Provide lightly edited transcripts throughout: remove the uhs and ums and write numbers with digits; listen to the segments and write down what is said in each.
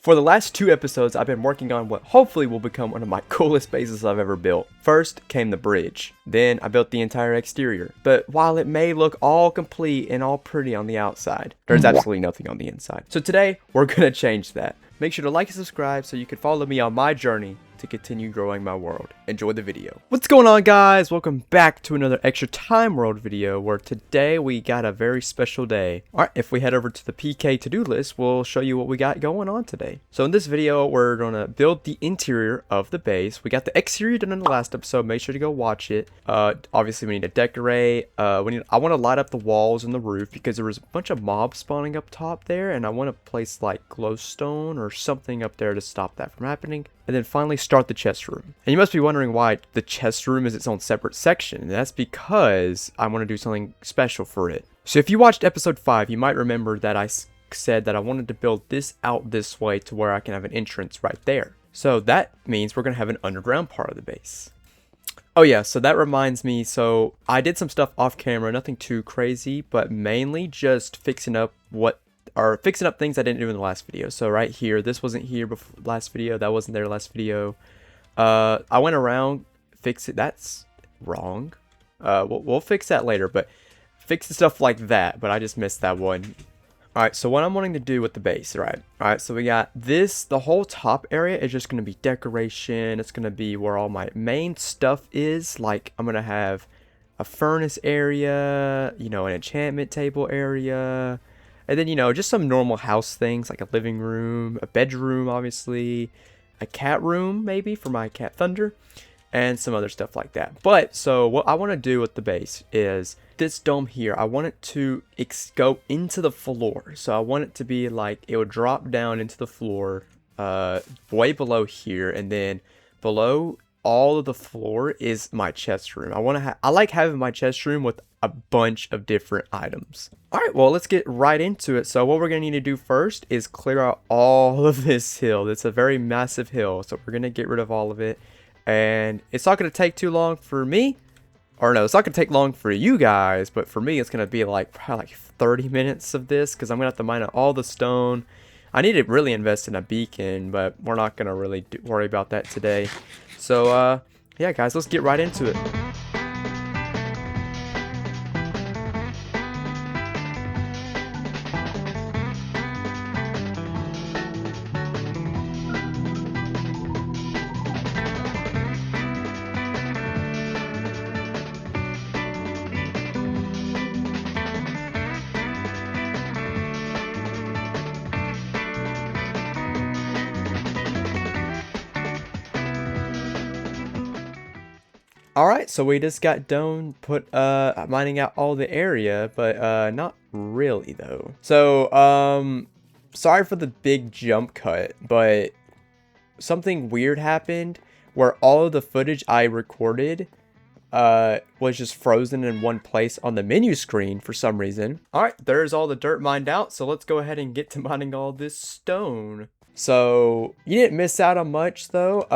For the last 2 episodes, I've been working on what hopefully will become one of my coolest bases I've ever built. First came the bridge, then I built the entire exterior. But while it may look all complete and all pretty on the outside, there's absolutely nothing on the inside. So today, we're gonna change that. Make sure to like and subscribe so you can follow me on my journey to continue growing my world. Enjoy the video. What's going on, guys? Welcome back to another Extra Time World video where today we got a very special day. Alright, if we head over to the PK to-do list, we'll show you what we got going on today. So in this video, we're gonna build the interior of the base. We got the exterior done in the last episode. Make sure to go watch it. Obviously we need to decorate. I want to light up the walls and the roof because there was a bunch of mobs spawning up top there, and I want to place like glowstone or something up there to stop that from happening. And then finally start the chest room. And you must be wondering why the chest room is its own separate section. And that's because I want to do something special for it. So if you watched episode 5, you might remember that I said that I wanted to build this out this way to where I can have an entrance right there. So that means we're going to have an underground part of the base. Oh yeah, so that reminds me, so I did some stuff off camera, nothing too crazy, but mainly just fixing up things I didn't do in the last video. So right here, this wasn't here before last video, that wasn't there last video. I went around, fix it. That's wrong. We'll fix that later, but fix the stuff like that, but I just missed that one. Alright, so what I'm wanting to do with the base, right? Alright, so we got this, the whole top area is just going to be decoration. It's going to be where all my main stuff is. Like, I'm going to have a furnace area, you know, an enchantment table area. And then, you know, just some normal house things like a living room, a bedroom, obviously, a cat room, maybe, for my cat Thunder, and some other stuff like that. But, so, what I want to do with the base is this dome here. I want it to go into the floor. So, I want it to be like, it would drop down into the floor, way below here, and then below all of the floor is my chest room. I like having my chest room with a bunch of different items. Alright, well, let's get right into it. So what we're going to need to do first is clear out all of this hill. It's a very massive hill, so we're going to get rid of all of it. And it's not going to take too long for me. Or no, it's not going to take long for you guys, but for me it's going to be like probably like 30 minutes of this because I'm going to have to mine out all the stone. I need to really invest in a beacon, but we're not going to really worry about that today. So, yeah, guys, let's get right into it. Alright, so we just got done mining out all the area, but not really though. So, sorry for the big jump cut, but something weird happened where all of the footage I recorded was just frozen in one place on the menu screen for some reason. Alright, there's all the dirt mined out, so let's go ahead and get to mining all this stone. So, you didn't miss out on much, though.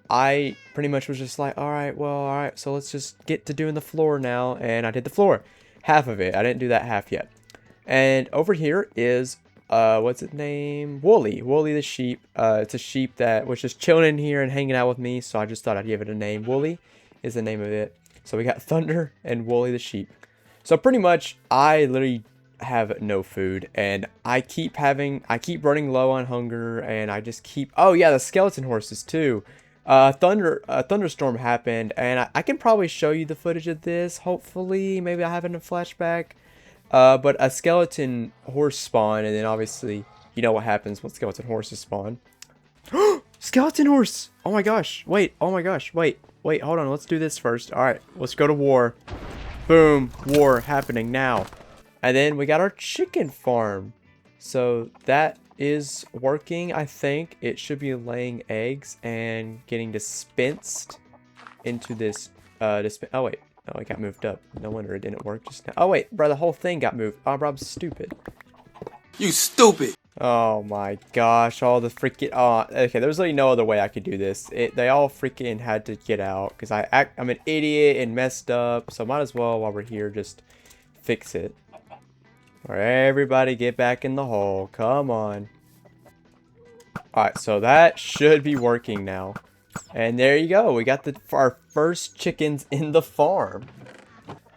I pretty much was just like, alright, so let's just get to doing the floor now. And I did the floor. Half of it. I didn't do that half yet. And over here is, what's its name? Wooly. Wooly the sheep. It's a sheep that was just chilling in here and hanging out with me, so I just thought I'd give it a name. Wooly is the name of it. So we got Thunder and Wooly the sheep. So pretty much, I literally have no food, and I keep running low on hunger, and I just keep, oh yeah, the skeleton horses too. A thunderstorm happened, and I can probably show you the footage of this, hopefully, maybe I have it in a flashback. But a skeleton horse spawned, and then obviously, you know what happens when skeleton horses spawn. Skeleton horse! Oh my gosh, wait, hold on, let's do this first. Alright, let's go to war. Boom, war happening now. And then we got our chicken farm. So that is working, I think. It should be laying eggs and getting dispensed into this, oh wait, no, it got moved up. No wonder it didn't work just now. Oh wait, bro, the whole thing got moved. Oh, bro, I'm stupid. You stupid! Oh my gosh, all the freaking, okay, there's really no other way I could do this. They all freaking had to get out because I'm an idiot and messed up. So might as well, while we're here, just fix it. Alright, everybody get back in the hole. Come on. Alright, so that should be working now. And there you go. We got our first chickens in the farm.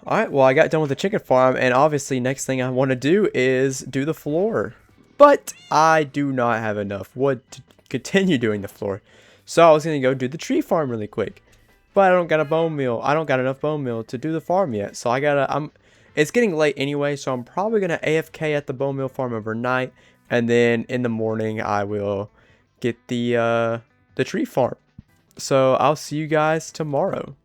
Alright, well, I got done with the chicken farm, and obviously next thing I want to do is do the floor. But I do not have enough wood to continue doing the floor. So I was going to go do the tree farm really quick. But I don't got a bone meal. I don't got enough bone meal to do the farm yet. So it's getting late anyway, so I'm probably going to AFK at the bone meal farm overnight. And then in the morning, I will get the tree farm. So I'll see you guys tomorrow.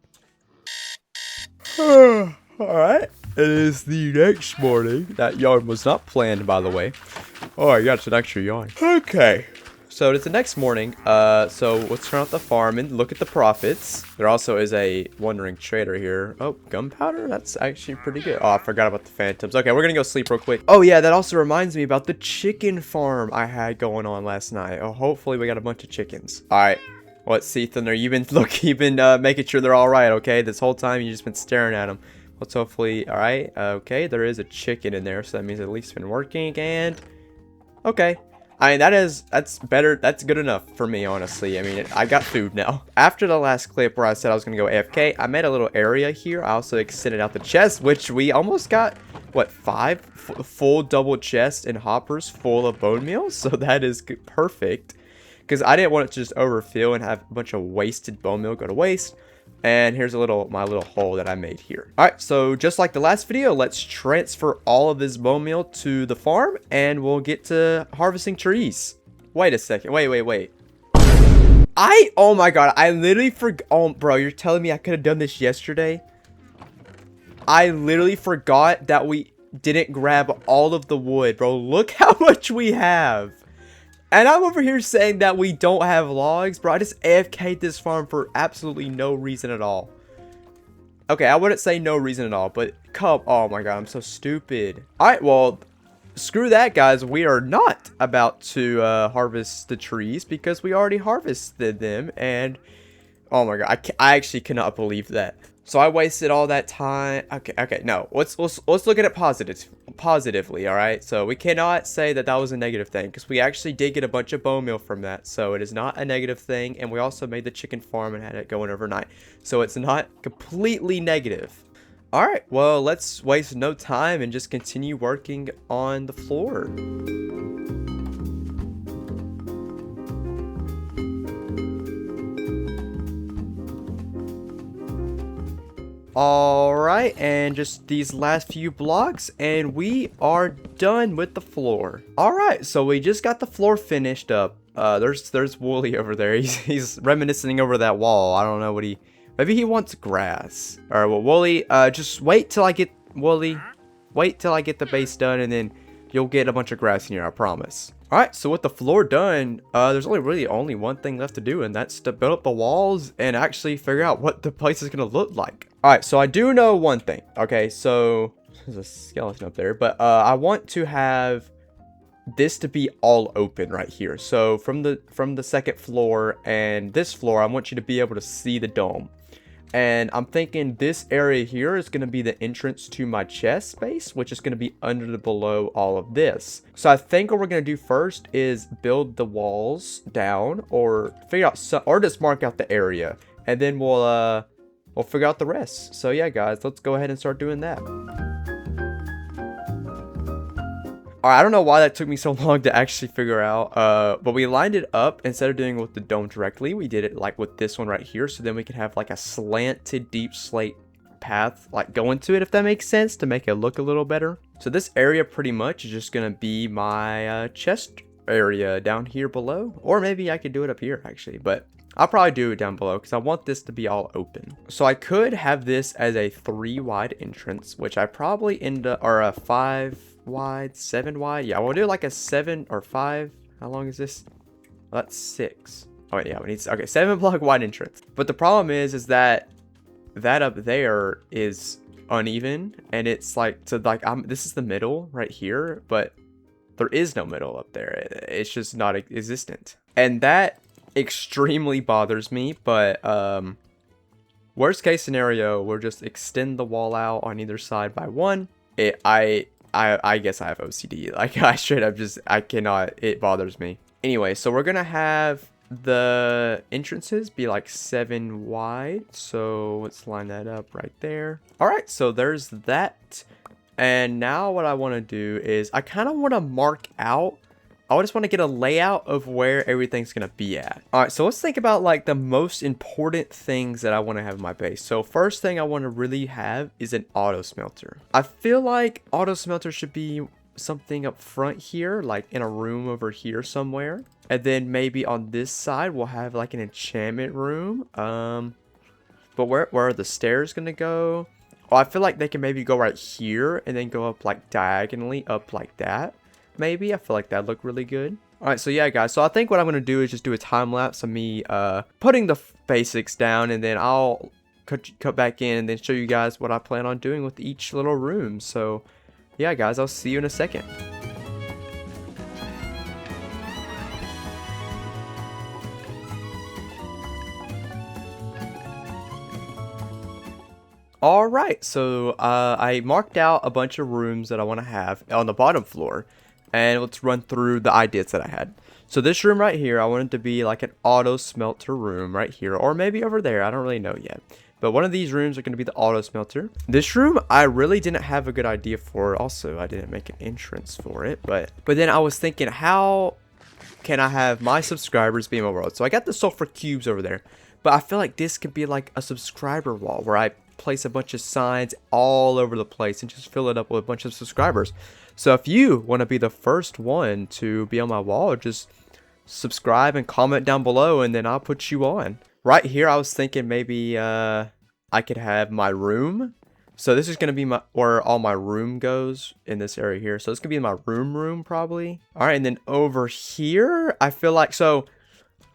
Alright, it is the next morning. That yawn was not planned, by the way. Oh, I got an extra yawn. Okay. So it's the next morning. So let's turn off the farm and look at the profits. There also is a wandering trader here. Oh, gunpowder? That's actually pretty good. Oh, I forgot about the phantoms. Okay, we're gonna go sleep real quick. Oh yeah, that also reminds me about the chicken farm I had going on last night. Oh, hopefully we got a bunch of chickens. Alright. Let's see, Thunder. You've been making sure they're alright, okay? This whole time you've just been staring at them. Let's hopefully, alright. Okay, there is a chicken in there, so that means at least it's been working, and okay. I mean, that's better. That's good enough for me, honestly. I mean, I got food now. After the last clip where I said I was going to go AFK, I made a little area here. I also extended out the chest, which we almost got, what, 5 full double chests and hoppers full of bone meal. So that is perfect. Because I didn't want it to just overfill and have a bunch of wasted bone meal go to waste. And here's my little hole that I made here. Alright, so just like the last video, let's transfer all of this bone meal to the farm, and we'll get to harvesting trees. Wait a second. Wait. Oh my god, I literally forgot. Oh, bro, you're telling me I could have done this yesterday? I literally forgot that we didn't grab all of the wood, bro. Look how much we have. And I'm over here saying that we don't have logs, bro. I just AFK'd this farm for absolutely no reason at all. Okay, I wouldn't say no reason at all, but oh my god, I'm so stupid. Alright, well, screw that, guys. We are not about to harvest the trees because we already harvested them, and oh my god, I actually cannot believe that. So I wasted all that time. Okay, no. Let's look at it positively, all right? So we cannot say that that was a negative thing because we actually did get a bunch of bone meal from that. So it is not a negative thing, and we also made the chicken farm and had it going overnight. So it's not completely negative. All right, well, let's waste no time and just continue working on the floor. Alright, and just these last few blocks, and we are done with the floor. Alright, so we just got the floor finished up. There's Wooly over there. He's reminiscing over that wall. I don't know what maybe he wants grass. Alright, well, Wooly, just wait till I get the base done, and then you'll get a bunch of grass in here, I promise. Alright, so with the floor done, there's really only one thing left to do, and that's to build up the walls and actually figure out what the place is going to look like. Alright, so I do know one thing. Okay, so there's a skeleton up there, but I want to have this to be all open right here. So from the second floor and this floor, I want you to be able to see the dome. And I'm thinking this area here is going to be the entrance to my chest space, which is going to be below all of this. So I think what we're going to do first is build the walls down, or figure out or just mark out the area, and then we'll figure out the rest. So yeah, guys, let's go ahead and start doing that. Alright, I don't know why that took me so long to actually figure out, but we lined it up. Instead of doing it with the dome directly, we did it like with this one right here, so then we can have like a slanted deep slate path like going to it, if that makes sense, to make it look a little better. So this area pretty much is just gonna be my chest area down here below, or maybe I could do it up here actually, but I'll probably do it down below because I want this to be all open. So I could have this as a 3 wide entrance, which I probably end up, or a 5 wide, 7 wide. Yeah, we'll do like a 7 or 5. How long is this? Well, that's 6. Oh yeah, we need, okay, 7 block wide entrance. But the problem is that up there is uneven, and it's like, so like this is the middle right here, but there is no middle up there. It's just not existent, and that extremely bothers me. But worst case scenario, we'll just extend the wall out on either side by 1. I guess I have OCD. Like, I straight up I cannot, it bothers me. Anyway, so we're gonna have the entrances be like 7 wide. So let's line that up right there. All right, so there's that. And now what I want to do is I kind of want to mark out. I just want to get a layout of where everything's going to be at. All right, so let's think about like the most important things that I want to have in my base. So first thing I want to really have is an auto smelter. I feel like auto smelter should be something up front here, like in a room over here somewhere. And then maybe on this side, we'll have like an enchantment room. But where are the stairs going to go? Oh, I feel like they can maybe go right here and then go up like diagonally up like that. Maybe. I feel like that'd look really good. All right, so yeah, guys. So I think what I'm going to do is just do a time lapse of me putting the basics down, and then I'll cut back in and then show you guys what I plan on doing with each little room. So yeah, guys, I'll see you in a second. All right, so I marked out a bunch of rooms that I want to have on the bottom floor, and let's run through the ideas that I had. So this room right here, I want it to be like an auto smelter room right here, or maybe over there. I don't really know yet. But one of these rooms are going to be the auto smelter. This room, I really didn't have a good idea for. Also, I didn't make an entrance for it. But then I was thinking, how can I have my subscribers be in my world? So I got the sulfur cubes over there. But I feel like this could be like a subscriber wall where I place a bunch of signs all over the place and just fill it up with a bunch of subscribers. So if you want to be the first one to be on my wall, just subscribe and comment down below, and then I'll put you on. Right here, I was thinking maybe I could have my room. So this is going to be where all my room goes in this area here. So it's going to be my room probably. All right, and then over here, I feel like, so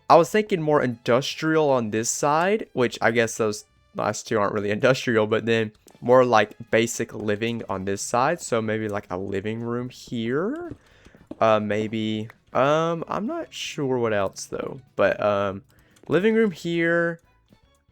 I was thinking more industrial on this side, which I guess those last two aren't really industrial, but then more like basic living on this side. So maybe like a living room here. Maybe, I'm not sure what else though, but living room here,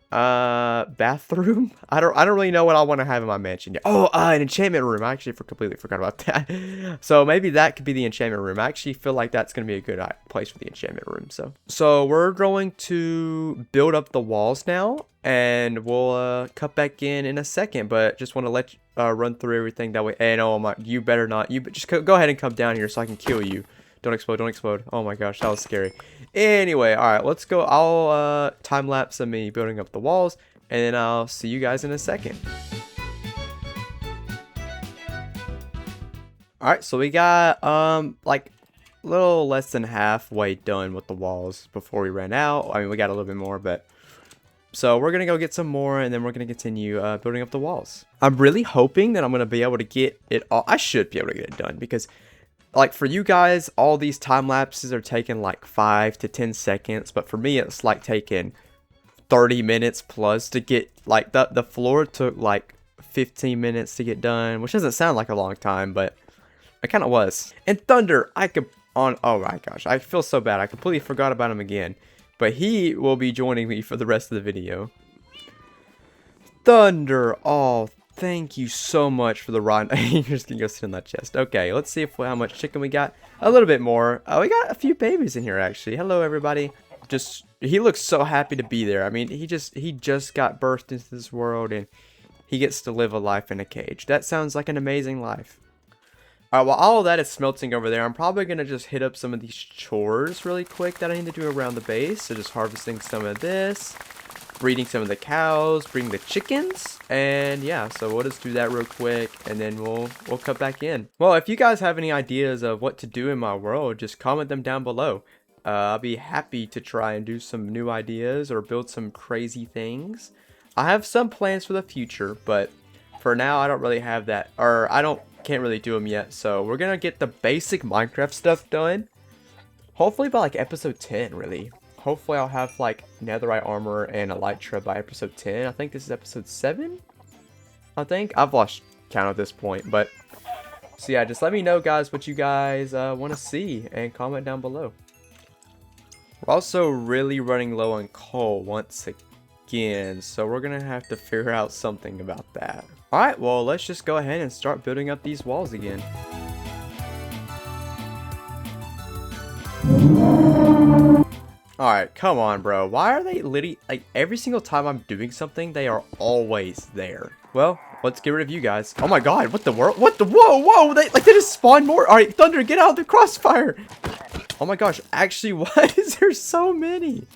bathroom. I don't really know what I want to have in my mansion yet. Oh, an enchantment room. I actually completely forgot about that. So maybe that could be the enchantment room. I actually feel like that's going to be a good place for the enchantment room. So we're going to build up the walls now, and we'll cut back in a second. But just want to let you run through everything that way. And oh my, you better not. You just go ahead and come down here so I can kill you. Don't explode, don't explode. Oh my gosh, that was scary. Anyway, alright, let's go. I'll time lapse of me building up the walls, and then I'll see you guys in a second. Alright, so we got like a little less than halfway done with the walls before we ran out. I mean, we got a little bit more, but so we're gonna go get some more, and then we're gonna continue building up the walls. I'm really hoping that I'm gonna be able to get it all. I should be able to get it done, because like for you guys, all these time lapses are taking like 5 to 10 seconds, but for me, it's like taking 30 minutes plus to get, like the floor took like 15 minutes to get done, which doesn't sound like a long time, but it kind of was. And Thunder, oh my gosh, I feel so bad. I completely forgot about him again, but he will be joining me for the rest of the video. Thunder, oh, thank you so much for the ride. You're just gonna go sit in that chest. Okay, let's see how much chicken we got. A little bit more. Oh, we got a few babies in here actually. Hello, everybody. He looks so happy to be there. I mean, he just got birthed into this world, and he gets to live a life in a cage. That sounds like an amazing life. All right, while all of that is smelting over there, I'm probably gonna just hit up some of these chores really quick that I need to do around the base. So just harvesting some of this, breeding some of the cows, breeding the chickens, and yeah, so we'll just do that real quick, and then we'll cut back in. Well, if you guys have any ideas of what to do in my world, just comment them down below. I'll be happy to try and do some new ideas or build some crazy things. I have some plans for the future, but for now I don't really have that, or can't really do them yet. So we're gonna get the basic Minecraft stuff done, hopefully by like episode 10. Really, hopefully I'll have like netherite armor and elytra by episode 10. I think this is episode 7. I think I've lost count at this point, but so yeah, just let me know, guys, what you guys want to see, and comment down below. We're also really running low on coal once again, so we're gonna have to figure out something about that. Alright, well, let's just go ahead and start building up these walls again. Alright, come on, bro. Why are they literally, like, every single time I'm doing something, they are always there. Well, let's get rid of you guys. Oh my god, what the world? What the, whoa, they just spawned more. Alright, Thunder, get out of the crossfire. Oh my gosh, actually, what? Is there so many?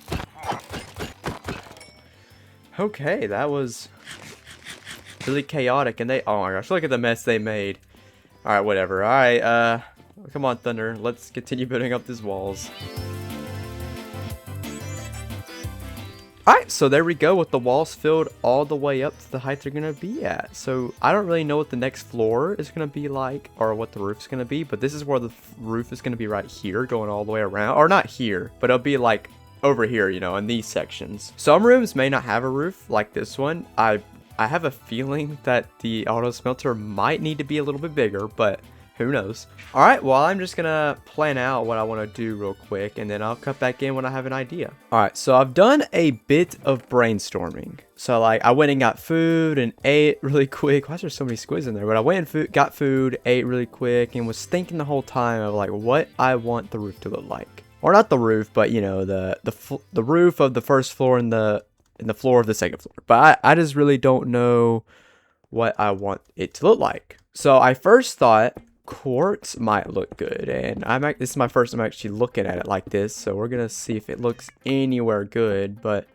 Okay, that was really chaotic, and they, oh my gosh, look at the mess they made. Alright, whatever. Alright, come on, Thunder. Let's continue building up these walls. Alright, so there we go with the walls filled all the way up to the height they're going to be at. So I don't really know what the next floor is going to be like or what the roof's going to be, but this is where the roof is going to be right here going all the way around. Or not here, but it'll be like over here, you know, in these sections. Some rooms may not have a roof like this one. I have a feeling that the auto smelter might need to be a little bit bigger, but who knows? Alright, well, I'm just gonna plan out what I want to do real quick, and then I'll cut back in when I have an idea. Alright, so I've done a bit of brainstorming. So, like, I went and got food and ate really quick. Why is there so many squids in there? But I went and got food, ate really quick, and was thinking the whole time of, like, what I want the roof to look like. Or not the roof, but, you know, the roof of the first floor and the floor of the second floor. But I just really don't know what I want it to look like. So I first thought quartz might look good, and this is my first time actually looking at it like this, so we're gonna see if it looks anywhere good, but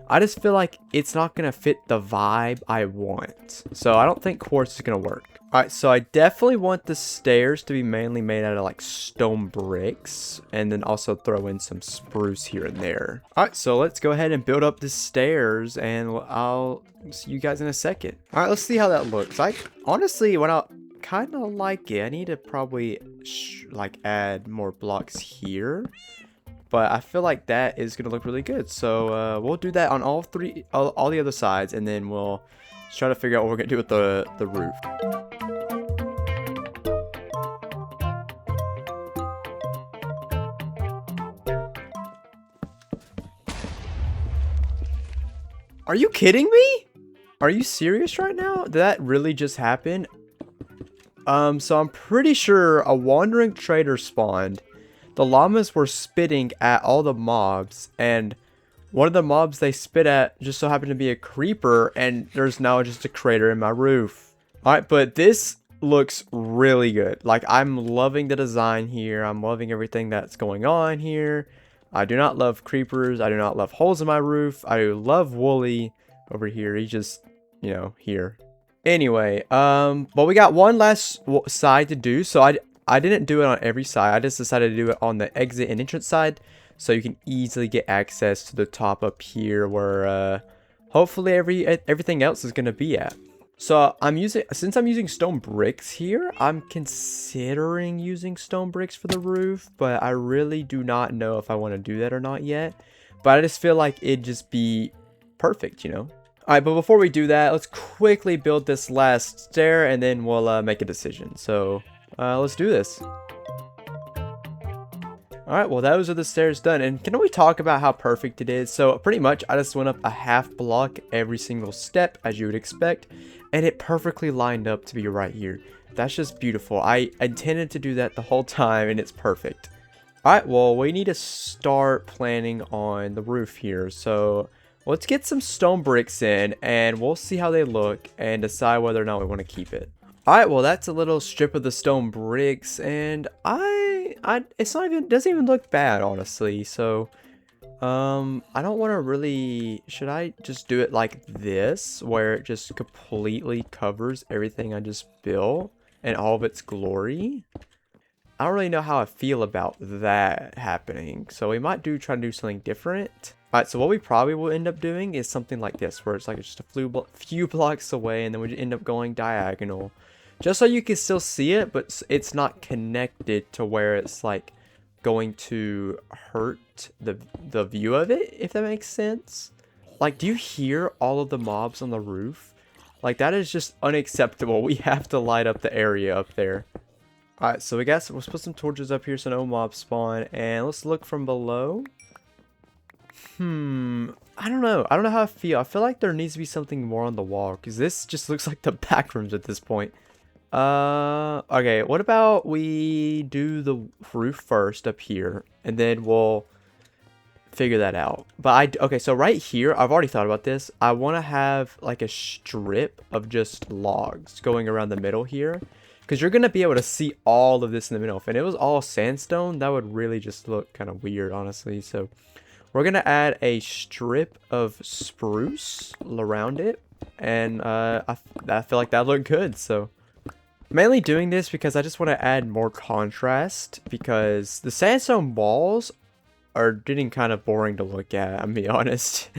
I just feel like it's not gonna fit the vibe I want, so I don't think quartz is gonna work. Alright, so I definitely want the stairs to be mainly made out of like stone bricks, and then also throw in some spruce here and there. Alright, so let's go ahead and build up the stairs, and I'll see you guys in a second. Alright, let's see how that looks. Honestly, when I kind of like it, I need to probably like add more blocks here, but I feel like that is gonna look really good, so we'll do that on all the other sides, and then we'll try to figure out what we're gonna do with the roof. Are you kidding me? Are you serious right now? Did that really just happen? So I'm pretty sure a wandering trader spawned. The llamas were spitting at all the mobs, and one of the mobs they spit at just so happened to be a creeper, and there's now just a crater in my roof. Alright, but this looks really good. Like, I'm loving the design here. I'm loving everything that's going on here. I do not love creepers. I do not love holes in my roof. I love Wooly over here. He's just, you know, here. Anyway, but we got one last side to do, so I didn't do it on every side. I just decided to do it on the exit and entrance side, so you can easily get access to the top up here where hopefully everything else is gonna be at. So since I'm using stone bricks here, I'm considering using stone bricks for the roof, but I really do not know if I want to do that or not yet. But I just feel like it'd just be perfect, you know. Alright, but before we do that, let's quickly build this last stair, and then we'll make a decision. So, let's do this. Alright, well, those are the stairs done. And can we talk about how perfect it is? So, pretty much, I just went up a half block every single step, as you would expect. And it perfectly lined up to be right here. That's just beautiful. I intended to do that the whole time, and it's perfect. Alright, well, we need to start planning on the roof here. So, let's get some stone bricks in, and we'll see how they look and decide whether or not we want to keep it. Alright, well, that's a little strip of the stone bricks, and it doesn't even look bad, honestly. So, I don't want to really, should I just do it like this, where it just completely covers everything I just built in all of its glory? I don't really know how I feel about that happening, so we might try to do something different. Alright, so what we probably will end up doing is something like this, where it's like just a few blocks away, and then we end up going diagonal. Just so you can still see it, but it's not connected to where it's like going to hurt the view of it, if that makes sense. Like, do you hear all of the mobs on the roof? Like, that is just unacceptable. We have to light up the area up there. Alright, so let's put some torches up here so no mobs spawn, and let's look from below. I don't know. I don't know how I feel. I feel like there needs to be something more on the wall, because this just looks like the back rooms at this point. Okay, what about we do the roof first up here, and then we'll figure that out. But okay, so right here, I've already thought about this. I want to have like a strip of just logs going around the middle here, because you're going to be able to see all of this in the middle. If it was all sandstone, that would really just look kind of weird, honestly. So we're going to add a strip of spruce around it, and I feel like that looked good. So mainly doing this because I just want to add more contrast, because the sandstone walls are getting kind of boring to look at, I'm being honest.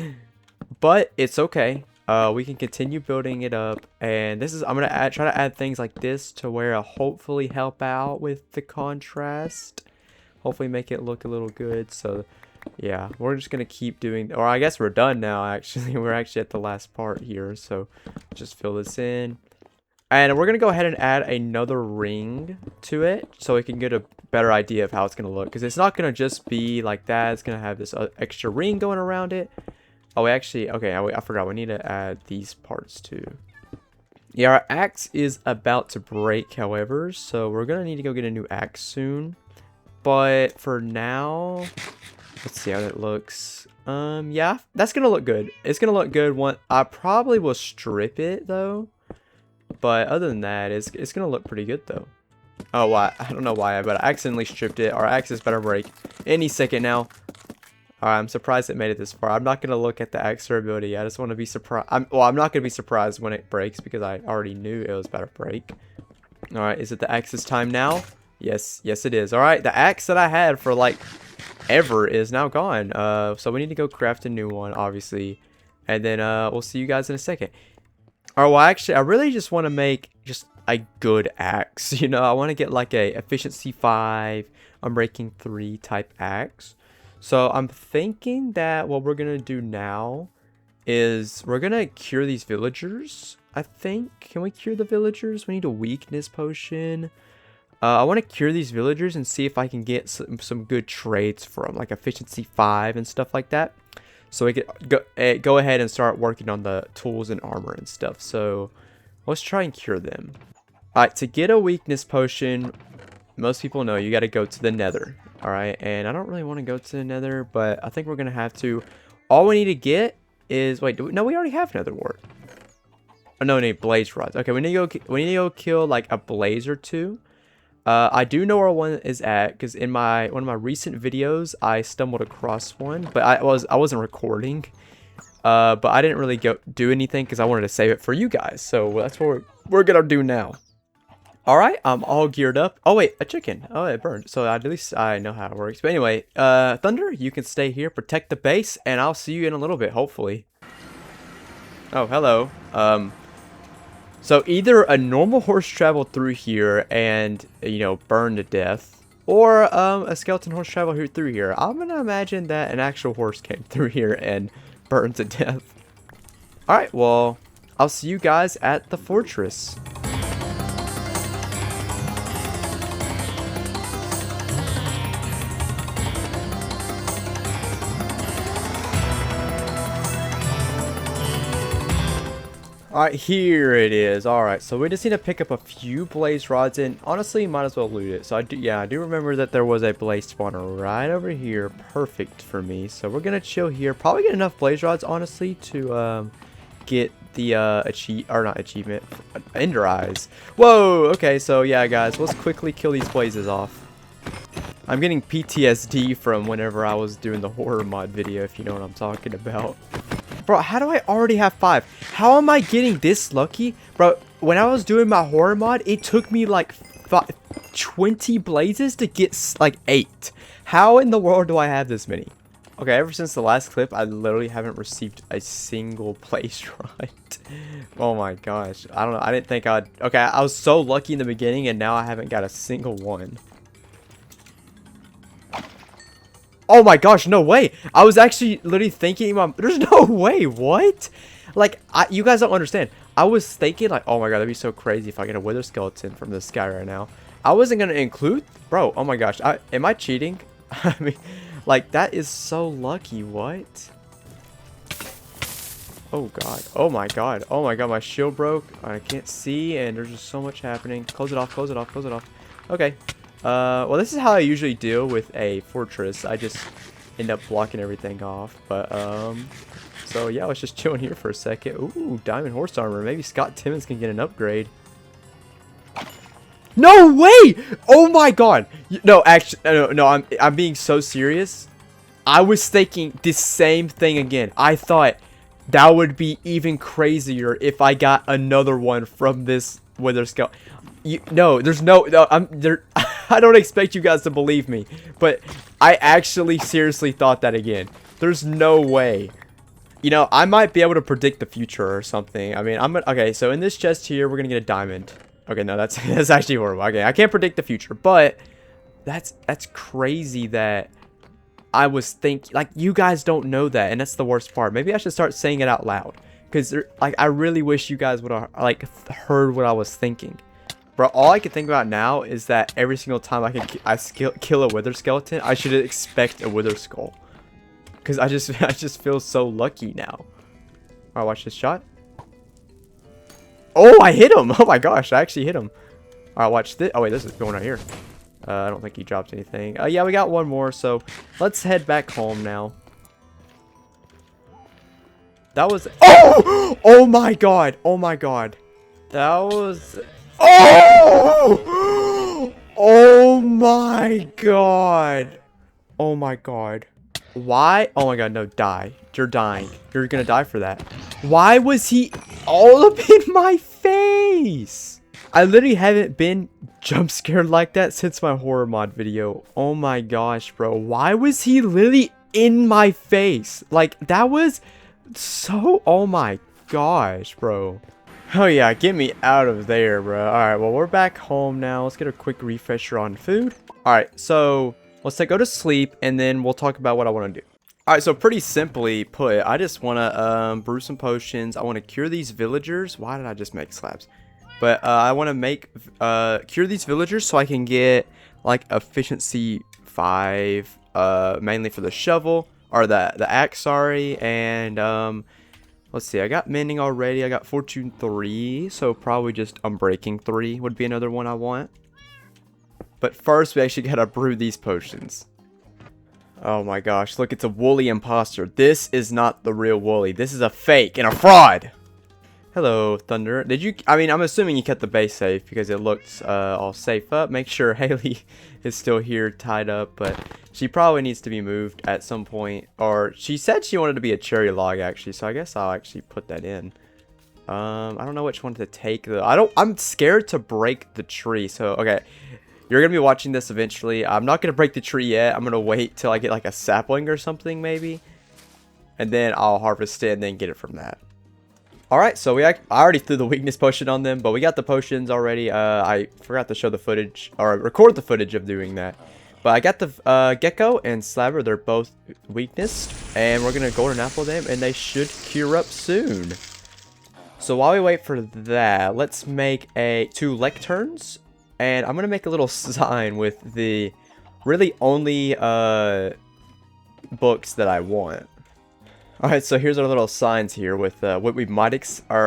But it's okay. We can continue building it up, and this is, I'm gonna try to add things like this to where I'll hopefully help out with the contrast, hopefully make it look a little good. So yeah, we're just gonna keep doing, or I guess we're done now. Actually, we're actually at the last part here, so just fill this in. And we're going to go ahead and add another ring to it so we can get a better idea of how it's going to look. Because it's not going to just be like that. It's going to have this extra ring going around it. Oh, we actually... Okay, I forgot. We need to add these parts too. Yeah, our axe is about to break, however. So we're going to need to go get a new axe soon. But for now... Let's see how that looks. Yeah, that's going to look good. It's going to look good. I probably will strip it, though. But other than that, it's going to look pretty good, though. Oh, why? I don't know why, but I accidentally stripped it. Our axe is better break any second now. Alright, I'm surprised it made it this far. I'm not going to look at the axe durability. I just want to be surprised. Well, I'm not going to be surprised when it breaks because I already knew it was better break. Alright, is it the axe's time now? Yes, yes it is. Alright, the axe that I had for, like, ever is now gone. So we need to go craft a new one, obviously. And then we'll see you guys in a second. Or well, actually, I really just want to make just a good axe. You know, I want to get like a efficiency 5, unbreaking 3 type axe. So I'm thinking that what we're gonna do now is we're gonna cure these villagers. I think. Can we cure the villagers? We need a weakness potion. I want to cure these villagers and see if I can get some good traits from like efficiency 5 and stuff like that. So we could go ahead and start working on the tools and armor and stuff. So let's try and cure them. Alright, to get a weakness potion, most people know you got to go to the Nether. Alright, and I don't really want to go to the Nether, but I think we're going to have to. All we need to get is, wait, no, we already have Nether wart. Oh, no, we need blaze rods. Okay, we need to go kill like a blaze or 2. I do know where one is at because in one of my recent videos I stumbled across one, but I wasn't recording. But I didn't really do anything because I wanted to save it for you guys. So that's what we're gonna do now. All right, I'm all geared up. Oh wait, a chicken. Oh, it burned. So at least I know how it works. But anyway, Thunder, you can stay here, protect the base, and I'll see you in a little bit, hopefully. Oh, hello. So either a normal horse traveled through here and, you know, burned to death, or a skeleton horse traveled through here. I'm gonna imagine that an actual horse came through here and burned to death. Alright, well, I'll see you guys at the fortress. Alright, here it is. Alright, so we just need to pick up a few blaze rods, and honestly, might as well loot it. So I do remember that there was a blaze spawner right over here. Perfect for me. So we're gonna chill here. Probably get enough blaze rods, honestly, to get the ender eyes. Whoa, okay, so yeah, guys, let's quickly kill these blazes off. I'm getting PTSD from whenever I was doing the horror mod video, if you know what I'm talking about. Bro, how do I already have 5? How am I getting this lucky? Bro, when I was doing my horror mod, it took me like 20 blazes to get like 8. How in the world do I have this many? Okay, ever since the last clip, I literally haven't received a single blaze rod. Oh my gosh. I don't know. I didn't think I'd... Okay, I was so lucky in the beginning, and now I haven't got a single one. Oh my gosh, no way. I was actually literally thinking, there's no way, what? Like, you guys don't understand. I was thinking, like, oh my god, that'd be so crazy if I get a wither skeleton from the sky right now. I wasn't going to include, bro, oh my gosh. Am I cheating? I mean, like, that is so lucky, what? Oh god, oh my god, oh my god, my shield broke. I can't see, and there's just so much happening. Close it off, close it off, close it off. Okay. Well, this is how I usually deal with a fortress. I just end up blocking everything off. But, so yeah, I was just chilling here for a second. Ooh, diamond horse armor. Maybe Scott Timmons can get an upgrade. No way! Oh my god! No, actually, no, I'm being so serious. I was thinking the same thing again. I thought that would be even crazier if I got another one from this wither skeleton. No, there's no, I'm there. I don't expect you guys to believe me, but I actually seriously thought that again. There's no way. You know, I might be able to predict the future or something. I mean, okay, so in this chest here, we're gonna get a diamond. Okay, no, that's actually horrible. Okay, I can't predict the future, but that's crazy that I was thinking, like, you guys don't know that, and that's the worst part. Maybe I should start saying it out loud, because, like, I really wish you guys would have, like, heard what I was thinking. Bro, all I can think about now is that every single time I kill a wither skeleton, I should expect a wither skull. Because I just feel so lucky now. Alright, watch this shot. Oh, I hit him! Oh my gosh, I actually hit him. Alright, watch this. Oh wait, this is going right here. I don't think he dropped anything. Yeah, we got one more, so let's head back home now. That was... Oh! Oh my god! Oh my god. That was... Oh! Oh my god. Oh my god. Why? Oh my god, no, die. You're dying. You're gonna die for that. Why was he all up in my face? I literally haven't been jump scared like that since my horror mod video. Oh my gosh, bro. Why was he literally in my face? Like, that was so... Oh my gosh, bro. Oh yeah, get me out of there, bro. Alright, well, we're back home now. Let's get a quick refresher on food. Alright, so let's go to sleep, and then we'll talk about what I want to do. Alright, so pretty simply put, I just want to brew some potions. I want to cure these villagers. Why did I just make slabs? But I want to make cure these villagers so I can get like efficiency 5, mainly for the shovel or the axe, sorry, and let's see, I got mending already. I got fortune 3, so probably just unbreaking 3 would be another one I want. But first, we actually gotta brew these potions. Oh my gosh, look, it's a woolly imposter. This is not the real woolly. This is a fake and a fraud. Hello, Thunder. Did you... I mean, I'm assuming you kept the base safe because it looks all safe up. Make sure Haley is still here tied up, but she probably needs to be moved at some point. Or she said she wanted to be a cherry log, actually, so I guess I'll actually put that in. I don't know which one to take, though. I'm scared to break the tree, so, okay. You're going to be watching this eventually. I'm not going to break the tree yet. I'm going to wait till I get, like, a sapling or something, maybe. And then I'll harvest it and then get it from that. Alright, so I already threw the weakness potion on them, but we got the potions already. I forgot to show the footage, or record the footage of doing that. But I got the gecko and slabber, they're both weakness, and we're going to golden apple them, and they should cure up soon. So while we wait for that, let's make 2 lecterns, and I'm going to make a little sign with the really only books that I want. Alright, so here's our little signs here with what we might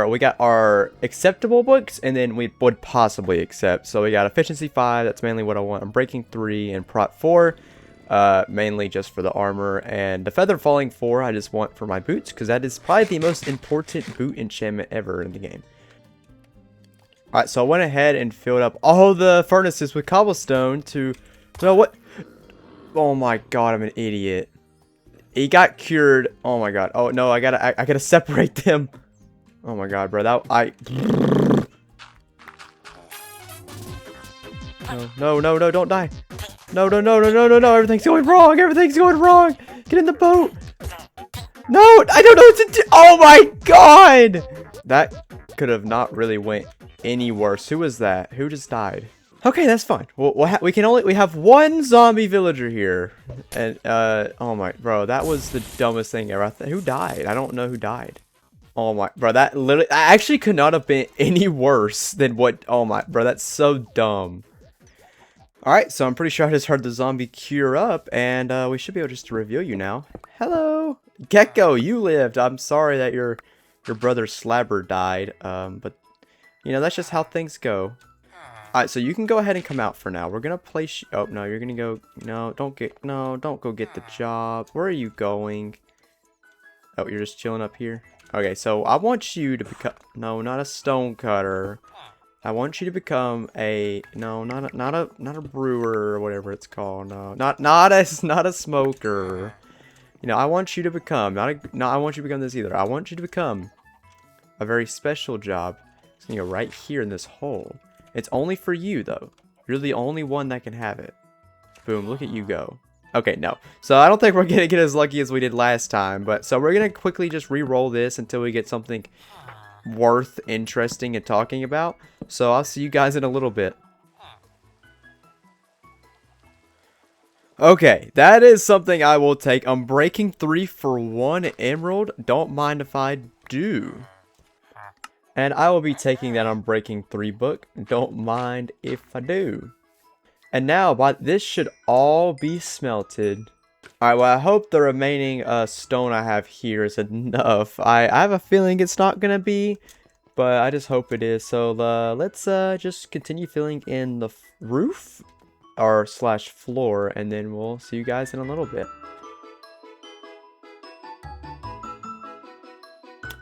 we got our acceptable books, and then we would possibly accept. So we got efficiency 5, that's mainly what I want. I'm breaking 3 and prot 4, mainly just for the armor, and the feather falling 4 I just want for my boots, because that is probably the most important boot enchantment ever in the game. Alright, so I went ahead and filled up all the furnaces with cobblestone to... No, what? Oh my god, I'm an idiot. He got cured. Oh my god. Oh no, I gotta separate them. Oh my god, bro. No, don't die. No. Everything's going wrong. Everything's going wrong. Get in the boat. No, I don't know what to do. Oh my god. That could have not really went any worse. Who was that? Who just died? Okay, that's fine. We have one zombie villager here, and oh my, bro, that was the dumbest thing ever. Who died? I don't know who died. Oh my, bro, that literally actually could not have been any worse than what. Oh my, bro, that's so dumb. All right, so I'm pretty sure I just heard the zombie cure up, and we should be able just to reveal you now. Hello, Gecko, you lived. I'm sorry that your brother Slabber died, but you know that's just how things go. Alright, so you can go ahead and come out for now. We're gonna place you. Oh, no, you're gonna go. No, don't go get the job. Where are you going? Oh, you're just chilling up here? Okay, so I want you to become. No, not a stone cutter. I want you to become a. No, not a brewer or whatever it's called. No, not a smoker. You know, I want you to become. I want you to become this either. I want you to become a very special job. It's gonna go right here in this hole. It's only for you, though. You're the only one that can have it. Boom, look at you go. Okay, no. So I don't think we're going to get as lucky as we did last time. But so we're going to quickly just re-roll this until we get something worth interesting and talking about. So I'll see you guys in a little bit. Okay, that is something I will take. I'm breaking 3 for 1 emerald. Don't mind if I do. And I will be taking that Unbreaking 3 book. Don't mind if I do. And now, this should all be smelted. Alright, well, I hope the remaining stone I have here is enough. I have a feeling it's not going to be, but I just hope it is. So let's just continue filling in the roof, or slash floor, and then we'll see you guys in a little bit.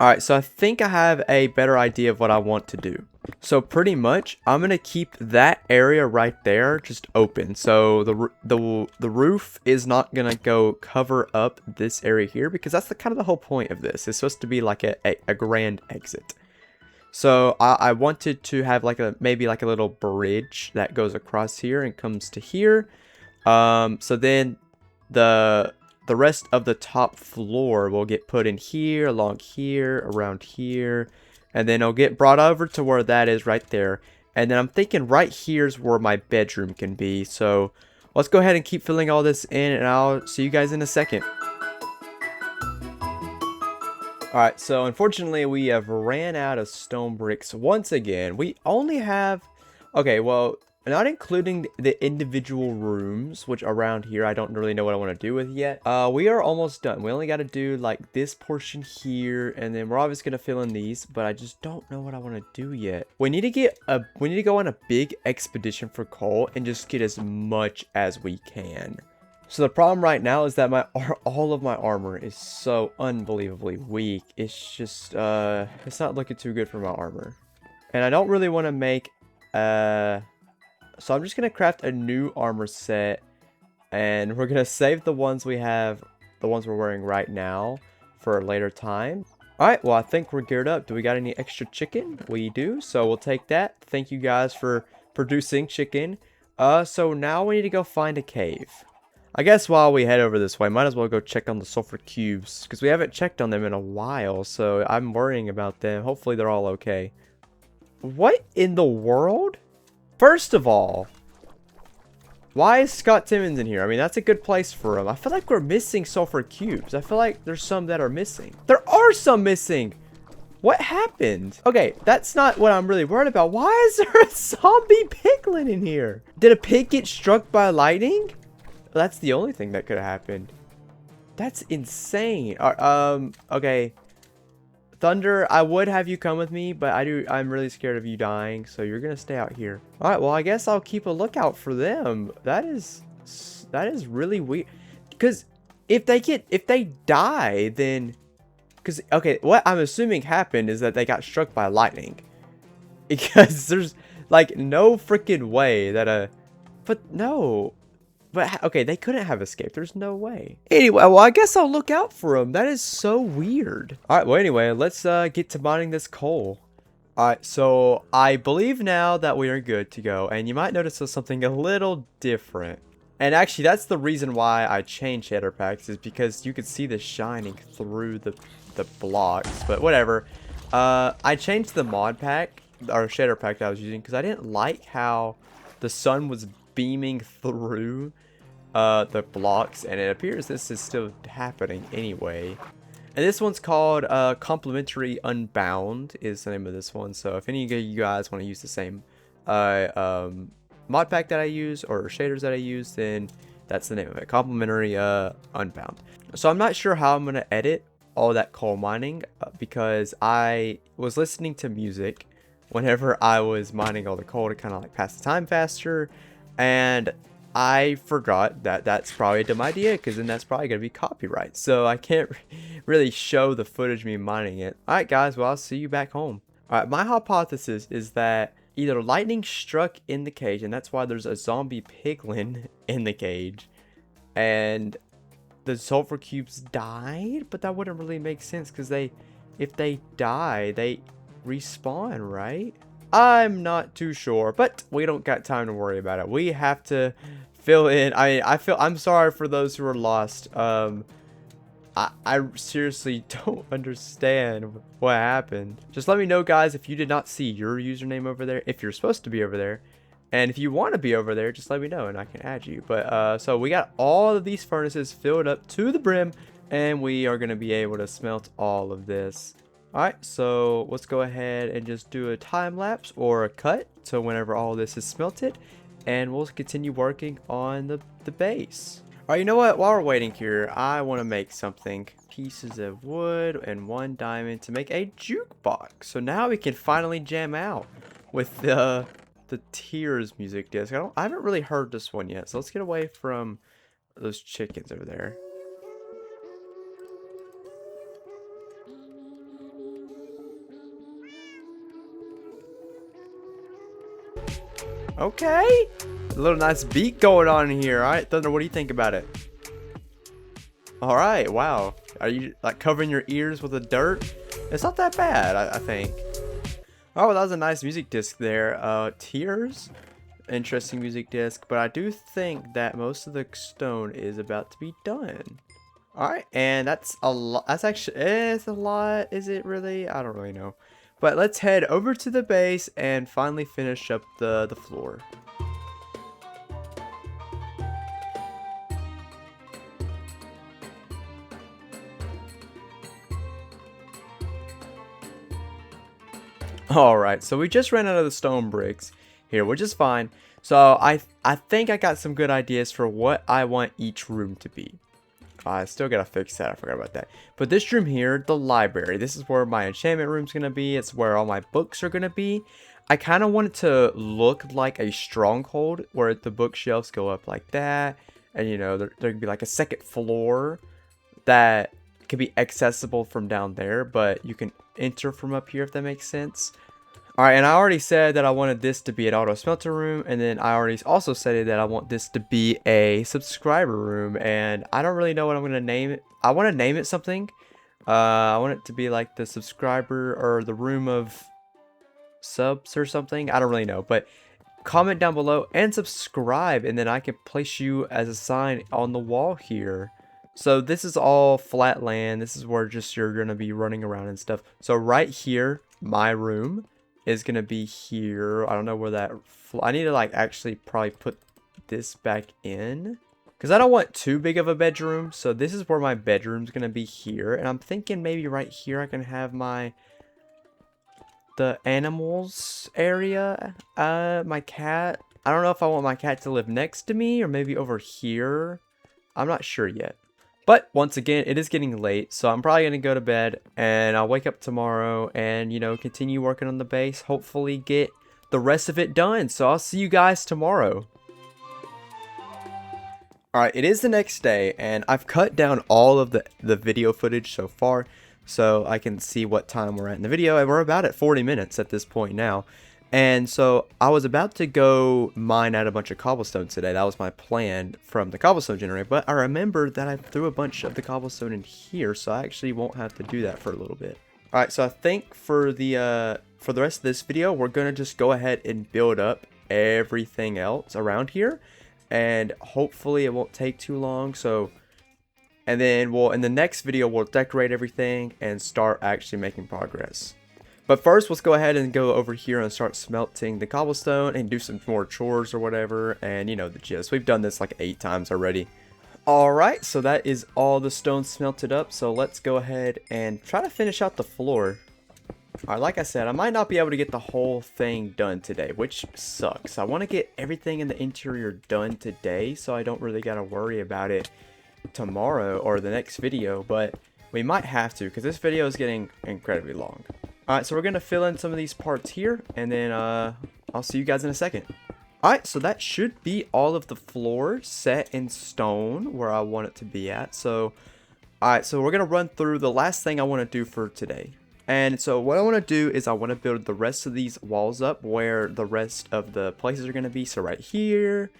Alright, so I think I have a better idea of what I want to do. So pretty much, I'm going to keep that area right there just open. So the roof is not going to go cover up this area here, because that's kind of the whole point of this. It's supposed to be like a grand exit. So I wanted to have like maybe like a little bridge that goes across here and comes to here. So then the rest of the top floor will get put in here, along here, around here, and then it'll get brought over to where that is right there. And then I'm thinking right here's where my bedroom can be. So let's go ahead and keep filling all this in, and I'll see you guys in a second. Alright, so unfortunately we have ran out of stone bricks once again. We only have, okay, well, not including the individual rooms, which around here I don't really know what I want to do with yet. We are almost done. We only got to do like this portion here, and then we're obviously gonna fill in these, but I just don't know what I want to do yet. We need to go on a big expedition for coal and just get as much as we can. So the problem right now is that all of my armor is so unbelievably weak. It's just it's not looking too good for my armor, and I don't really want to make so I'm just going to craft a new armor set, and we're going to save the ones we have, the ones we're wearing right now, for a later time. Alright, well, I think we're geared up. Do we got any extra chicken? We do, so we'll take that. Thank you guys for producing chicken. So now we need to go find a cave. I guess while we head over this way, might as well go check on the sulfur cubes, because we haven't checked on them in a while, so I'm worrying about them. Hopefully they're all okay. What in the world? First of all, why is Scott Timmons in here? I mean, that's a good place for him. I feel like we're missing sulfur cubes. I feel like there's some that are missing. There are some missing. What happened? Okay, that's not what I'm really worried about. Why is there a zombie piglin in here? Did a pig get struck by lightning? That's the only thing that could have happened. That's insane. Okay. Thunder, I would have you come with me, but I'm really scared of you dying, so you're gonna stay out here. Alright, well, I guess I'll keep a lookout for them. That is really weird. Because if they die, then okay, what I'm assuming happened is that they got struck by lightning. Because there's like no freaking way that But, okay, they couldn't have escaped. There's no way. Anyway, well, I guess I'll look out for them. That is so weird. Alright, well, anyway, let's get to mining this coal. Alright, so I believe now that we are good to go. And you might notice there's something a little different. And actually, that's the reason why I changed shader packs, is because you could see the shining through the blocks. But whatever. I changed the mod pack, or shader pack that I was using, because I didn't like how the sun was beaming through the blocks, and it appears this is still happening anyway. And this one's called Complementary Unbound is the name of this one. So if any of you guys want to use the same mod pack that I use, or shaders that I use, then that's the name of it, Complementary Unbound. So I'm not sure how I'm gonna edit all that coal mining, because I was listening to music whenever I was mining all the coal to kind of like pass the time faster. And I forgot that that's probably a dumb idea, because then that's probably going to be copyright. So I can't really show the footage of me mining it. Alright guys, well I'll see you back home. Alright, my hypothesis is that either lightning struck in the cage, and that's why there's a zombie piglin in the cage, and the sulfur cubes died, but that wouldn't really make sense, because if they die, they respawn, right? I'm not too sure, but we don't got time to worry about it. We have to fill in. I'm sorry for those who are lost. I seriously don't understand what happened. Just let me know, guys, if you did not see your username over there, if you're supposed to be over there. And if you want to be over there, just let me know and I can add you. But so we got all of these furnaces filled up to the brim, and we are going to be able to smelt all of this. Alright, so let's go ahead and just do a time lapse or a cut so whenever all this is smelted, and we'll continue working on the base. Alright, you know what? While we're waiting here, I want to make something. Pieces of wood and 1 diamond to make a jukebox. So now we can finally jam out with the Tears music disc. I haven't really heard this one yet, so let's get away from those chickens over there. Okay, a little nice beat going on here. All right, Thunder, what do you think about it? All right, wow. Are you like covering your ears with the dirt? It's not that bad, I think. Oh, that was a nice music disc there. Tears, interesting music disc, but I do think that most of the stone is about to be done. All right, and that's a lot. That's actually, it's a lot. Is it really? I don't really know. But let's head over to the base and finally finish up the floor. Alright, so we just ran out of the stone bricks here, which is fine. So I think I got some good ideas for what I want each room to be. I still gotta fix that. I forgot about that. But this room here, the library, this is where my enchantment room's gonna be. It's where all my books are gonna be. I kind of want it to look like a stronghold where the bookshelves go up like that. And, you know, there could be like a second floor that could be accessible from down there, but you can enter from up here, if that makes sense. Alright, and I already said that I wanted this to be an auto smelter room, and then I already also said that I want this to be a subscriber room, and I don't really know what I'm going to name it. I want to name it something. I want it to be like the subscriber or the room of subs or something. I don't really know, but comment down below and subscribe, and then I can place you as a sign on the wall here. So this is all flat land. This is where just you're going to be running around and stuff. So right here, my room is going to be here. I don't know where that... I need to like actually probably put this back in, because I don't want too big of a bedroom. So this is where my bedroom's going to be here. And I'm thinking maybe right here I can have the animals area. My cat. I don't know if I want my cat to live next to me or maybe over here. I'm not sure yet. But once again, it is getting late, so I'm probably going to go to bed, and I'll wake up tomorrow and, you know, continue working on the base. Hopefully get the rest of it done. So I'll see you guys tomorrow. Alright, it is the next day, and I've cut down all of the video footage so far, so I can see what time we're at in the video, and we're about at 40 minutes at this point now. And so I was about to go mine out a bunch of cobblestone today. That was my plan from the cobblestone generator. But I remembered that I threw a bunch of the cobblestone in here, so I actually won't have to do that for a little bit. All right, so I think for the rest of this video, we're gonna just go ahead and build up everything else around here, and hopefully it won't take too long. So, and then in the next video we'll decorate everything and start actually making progress. But first, let's go ahead and go over here and start smelting the cobblestone and do some more chores or whatever. And you know the gist. We've done this like 8 times already. Alright, so that is all the stone smelted up. So let's go ahead and try to finish out the floor. Alright, like I said, I might not be able to get the whole thing done today, which sucks. I want to get everything in the interior done today, so I don't really got to worry about it tomorrow or the next video. But we might have to, because this video is getting incredibly long. Alright, so we're going to fill in some of these parts here, and then I'll see you guys in a second. Alright, so that should be all of the floor set in stone where I want it to be at. So, alright, so we're going to run through the last thing I want to do for today. And so what I want to do is I want to build the rest of these walls up where the rest of the places are going to be. So right here,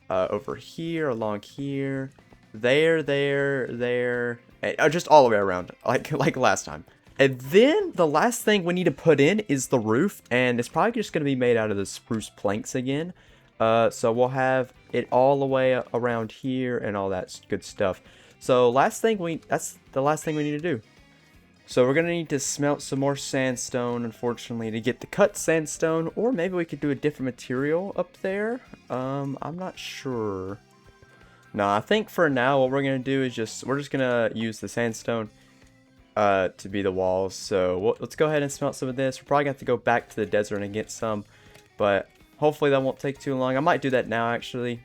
over here, along here, there, and just all the way around, like last time. And then the last thing we need to put in is the roof, and it's probably just going to be made out of the spruce planks again. So we'll have it all the way around here and all that good stuff. So that's the last thing we need to do. So we're going to need to smelt some more sandstone, unfortunately, to get the cut sandstone. Or maybe we could do a different material up there. I'm not sure. No, I think for now what we're going to do is we're just going to use the sandstone to be the walls. So let's go ahead and smelt some of this. We're probably going to have to go back to the desert and get some. But hopefully that won't take too long. I might do that now, actually.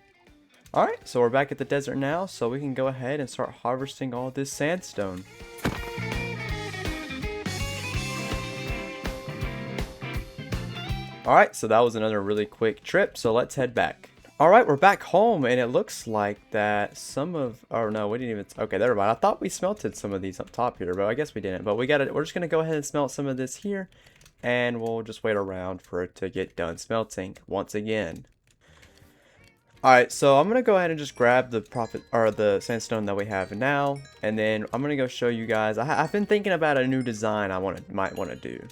Alright, so we're back at the desert now. So we can go ahead and start harvesting all this sandstone. Alright, so that was another really quick trip, so let's head back. Alright, we're back home, and it looks like that some of... Oh, no, we didn't even... Okay, never mind. I thought we smelted some of these up top here, but I guess we didn't. But we're just going to go ahead and smelt some of this here, and we'll just wait around for it to get done smelting once again. Alright, so I'm going to go ahead and just grab the sandstone that we have now, and then I'm going to go show you guys... I've been thinking about a new design I might want to do.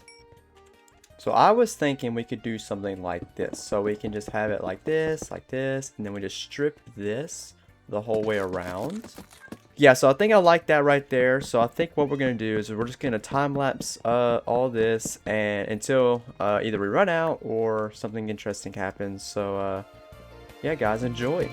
So I was thinking we could do something like this. So we can just have it like this, and then we just strip this the whole way around. Yeah, so I think I like that right there. So I think what we're going to do is we're just going to time-lapse all this and until either we run out or something interesting happens. So yeah, guys, enjoy.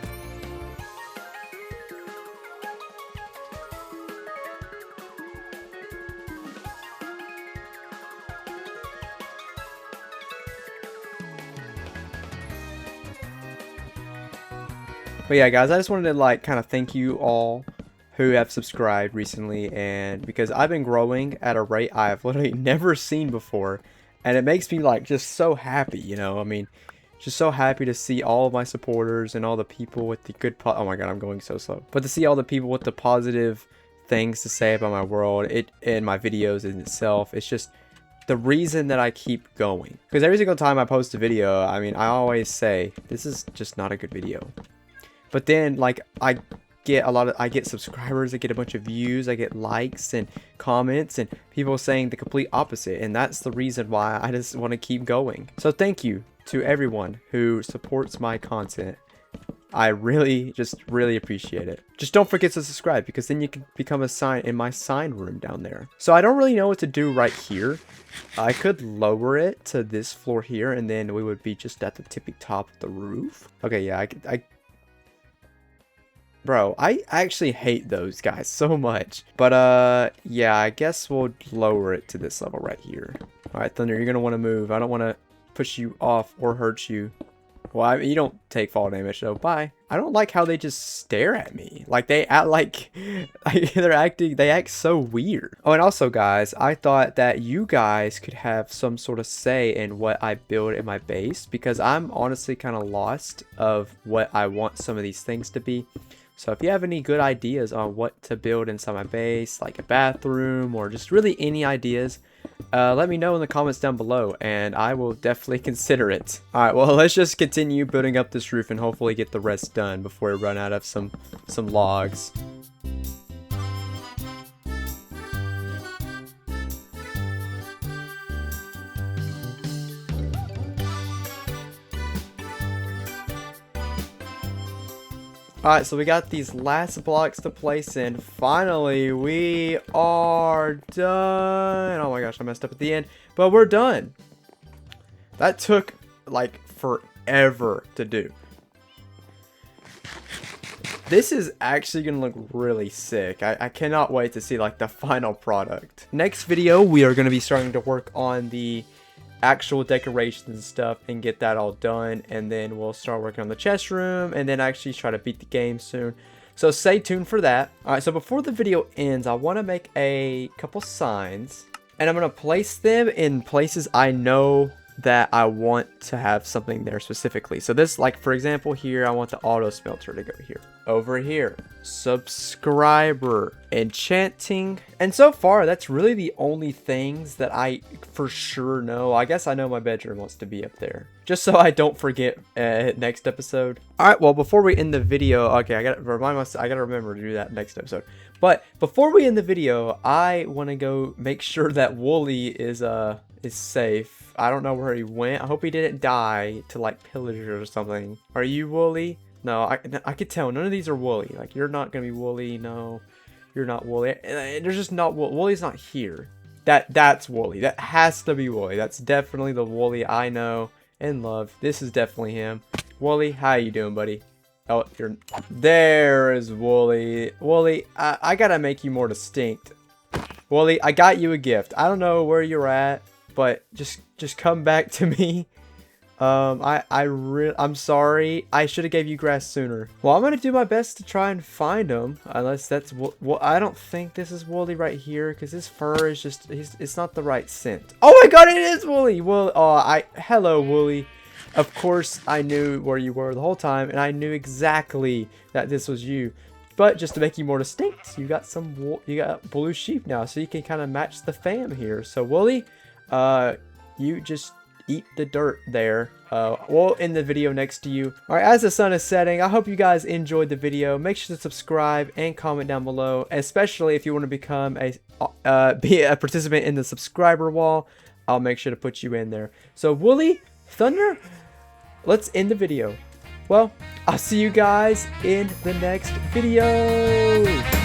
But yeah, guys, I just wanted to kind of thank you all who have subscribed recently, and because I've been growing at a rate I've literally never seen before, and it makes me just so happy, you know. I mean, just so happy to see all of my supporters and all the people with the good oh my god, I'm going so slow. But to see all the people with the positive things to say about my world, and my videos in itself, it's just the reason that I keep going. Because every single time I post a video, I mean, I always say this is just not a good video. But then, I get subscribers, I get a bunch of views, I get likes and comments, and people saying the complete opposite. And that's the reason why I just want to keep going. So thank you to everyone who supports my content. I really appreciate it. Just don't forget to subscribe, because then you can become a sign in my sign room down there. So I don't really know what to do right here. I could lower it to this floor here, and then we would be just at the tippy top of the roof. Okay, yeah, Bro, I actually hate those guys so much. But, yeah, I guess we'll lower it to this level right here. Alright, Thunder, you're going to want to move. I don't want to push you off or hurt you. Well, I mean, you don't take fall damage, so bye. I don't like how they just stare at me. Like, they act they act so weird. Oh, and also, guys, I thought that you guys could have some sort of say in what I build in my base, because I'm honestly kind of lost of what I want some of these things to be. So if you have any good ideas on what to build inside my base, like a bathroom or just really any ideas, let me know in the comments down below, and I will definitely consider it. Alright, well, let's just continue building up this roof and hopefully get the rest done before we run out of some logs. Alright, so we got these last blocks to place in. Finally, we are done. Oh my gosh, I messed up at the end. But we're done. That took, forever to do. This is actually going to look really sick. I cannot wait to see, the final product. Next video, we are going to be starting to work on the actual decorations and stuff and get that all done, and then we'll start working on the chest room and then actually try to beat the game soon. So stay tuned for that. Alright, so before the video ends, I want to make a couple signs, And I'm going to place them in places I know that I want to have something there specifically. So this, like, for example, here, I want the auto smelter to go here. Over here, subscriber, enchanting. And so far, that's really the only things that I for sure know. I guess I know my bedroom wants to be up there, just so I don't forget next episode. All right, well, before we end the video, okay, I gotta remind myself, I gotta remember to do that next episode. But before we end the video, I want to go make sure that Wooly is safe. I don't know where he went. I hope he didn't die to like pillagers or something. Are you Wooly? No, I could tell none of these are Wooly. Like, you're not gonna be Wooly. No, you're not Wooly. There's just not Wooly's not here. That's Wooly. That has to be Wooly. That's definitely the Wooly I know and love. This is definitely him. Wooly, how you doing, buddy? Oh, there is Wooly. Wooly, I gotta make you more distinct. Wooly, I got you a gift. I don't know where you're at, but just come back to me. I'm sorry. I should have gave you grass sooner. Well, I'm gonna do my best to try and find him, unless that's I don't think this is Wooly right here, because his fur is just it's not the right scent. Oh my God, it is Wooly. Well, hello Wooly. Of course, I knew where you were the whole time, and I knew exactly that this was you. But just to make you more distinct, you got blue sheep now, so you can kind of match the fam here. So Wooly, you just eat the dirt there. We'll end the video next to you. All right, as the sun is setting, I hope you guys enjoyed the video. Make sure to subscribe and comment down below, especially if you want to become be a participant in the subscriber wall. I'll make sure to put you in there. So Wooly, Thunder, let's end the video. Well, I'll see you guys in the next video.